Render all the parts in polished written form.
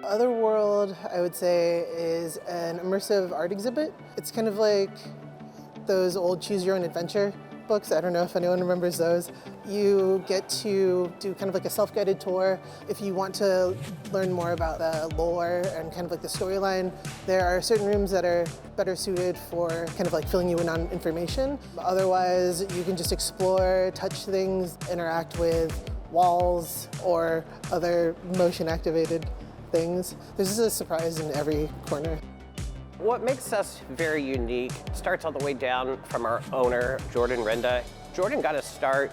Otherworld, I would say, is an immersive art exhibit. It's kind of like those old Choose Your Own Adventure books. I don't know if anyone remembers those. You get to do kind of like a self-guided tour. If you want to learn more about the lore and kind of like the storyline, there are certain rooms that are better suited for kind of like filling you in on information. Otherwise, you can just explore, touch things, interact with walls or other motion-activated things. There's just a surprise in every corner. What makes us very unique starts all the way down from our owner, Jordan Renda. Jordan got to start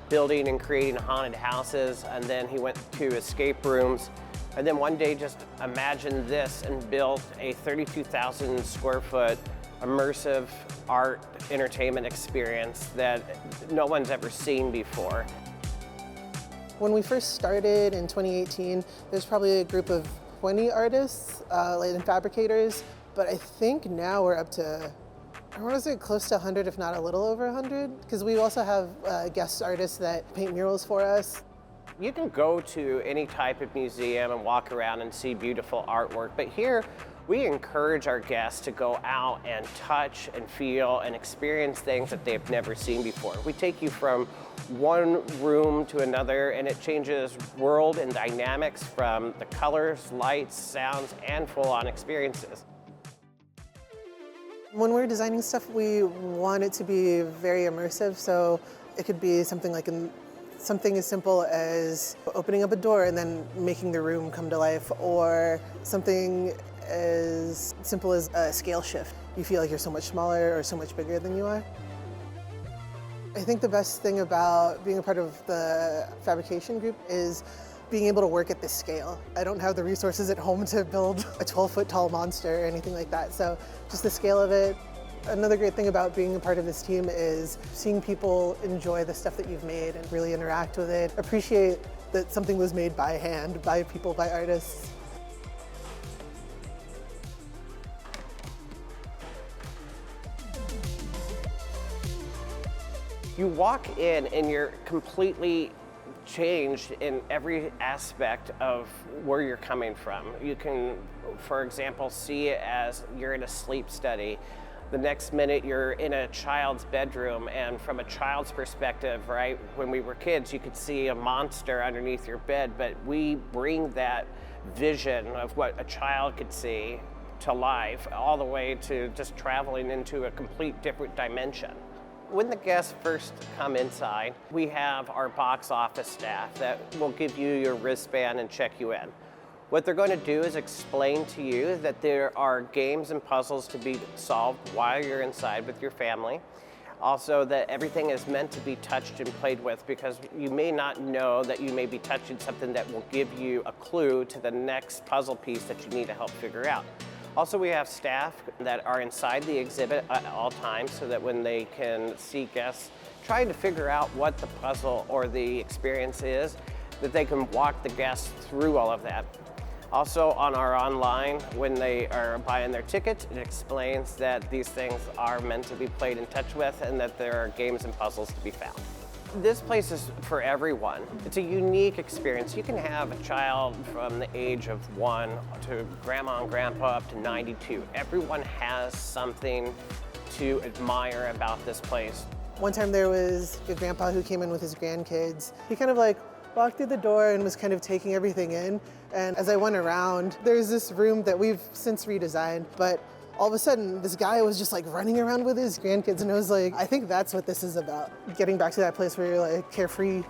building and creating haunted houses, and then he went to escape rooms, and then one day just imagined this and built a 32,000 square foot immersive art entertainment experience that no one's ever seen before. When we first started in 2018, there's probably a group of 20 artists and fabricators, but I think now we're up to, I want to say close to 100, if not a little over 100, because we also have guest artists that paint murals for us. You can go to any type of museum and walk around and see beautiful artwork, but here we encourage our guests to go out and touch and feel and experience things that they've never seen before. We take you from one room to another, and it changes world and dynamics from the colors, lights, sounds, and full-on experiences. When we're designing stuff, we want it to be very immersive, so it could be something like something as simple as opening up a door and then making the room come to life, or something as simple as a scale shift. You feel like you're so much smaller or so much bigger than you are. I think the best thing about being a part of the fabrication group is being able to work at this scale. I don't have the resources at home to build a 12-foot tall monster or anything like that, so just the scale of it. Another great thing about being a part of this team is seeing people enjoy the stuff that you've made and really interact with it, appreciate that something was made by hand, by people, by artists. You walk in and you're completely changed in every aspect of where you're coming from. You can, for example, see it as you're in a sleep study. The next minute you're in a child's bedroom, and from a child's perspective, right, when we were kids, you could see a monster underneath your bed, but we bring that vision of what a child could see to life, all the way to just traveling into a complete different dimension. When the guests first come inside, we have our box office staff that will give you your wristband and check you in. What they're going to do is explain to you that there are games and puzzles to be solved while you're inside with your family. Also, that everything is meant to be touched and played with, because you may not know that you may be touching something that will give you a clue to the next puzzle piece that you need to help figure out. Also, we have staff that are inside the exhibit at all times, so that when they can see guests trying to figure out what the puzzle or the experience is, that they can walk the guests through all of that. Also, on our online, when they are buying their ticket, it explains that these things are meant to be played and touched with, and that there are games and puzzles to be found. This place is for everyone. It's a unique experience. You can have a child from the age of 1 to grandma and grandpa up to 92. Everyone has something to admire about this place. One time there was a grandpa who came in with his grandkids. He kind of like walked through the door and was kind of taking everything in. And as I went around, there's this room that we've since redesigned, but all of a sudden, this guy was just like running around with his grandkids, and I was like, I think that's what this is about. Getting back to that place where you're like carefree.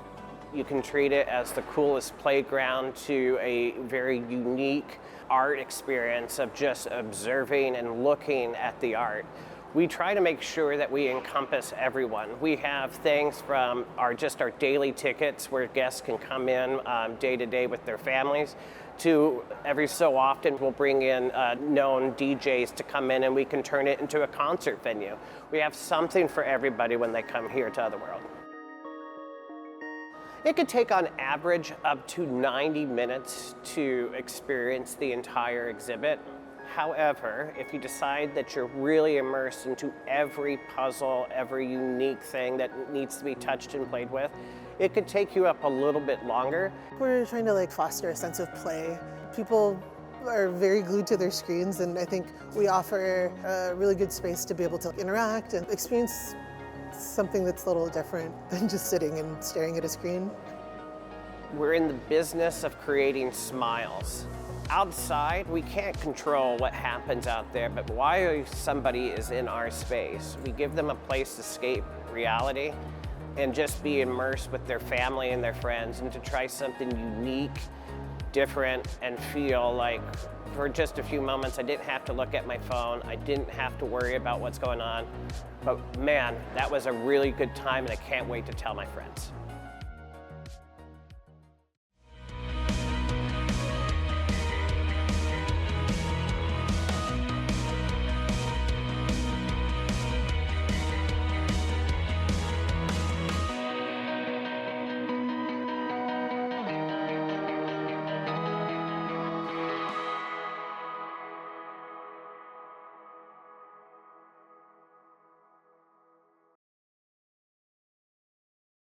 You can treat it as the coolest playground to a very unique art experience of just observing and looking at the art. We try to make sure that we encompass everyone. We have things from our daily tickets where guests can come in day to day with their families, to every so often we'll bring in known DJs to come in and we can turn it into a concert venue. We have something for everybody when they come here to Otherworld. It could take on average up to 90 minutes to experience the entire exhibit. However, if you decide that you're really immersed into every puzzle, every unique thing that needs to be touched and played with, it could take you up a little bit longer. We're trying to foster a sense of play. People are very glued to their screens, and I think we offer a really good space to be able to interact and experience something that's a little different than just sitting and staring at a screen. We're in the business of creating smiles. Outside, we can't control what happens out there, but why somebody is in our space, we give them a place to escape reality and just be immersed with their family and their friends, and to try something unique, different, and feel like for just a few moments I didn't have to look at my phone, I didn't have to worry about what's going on, but man, that was a really good time and I can't wait to tell my friends.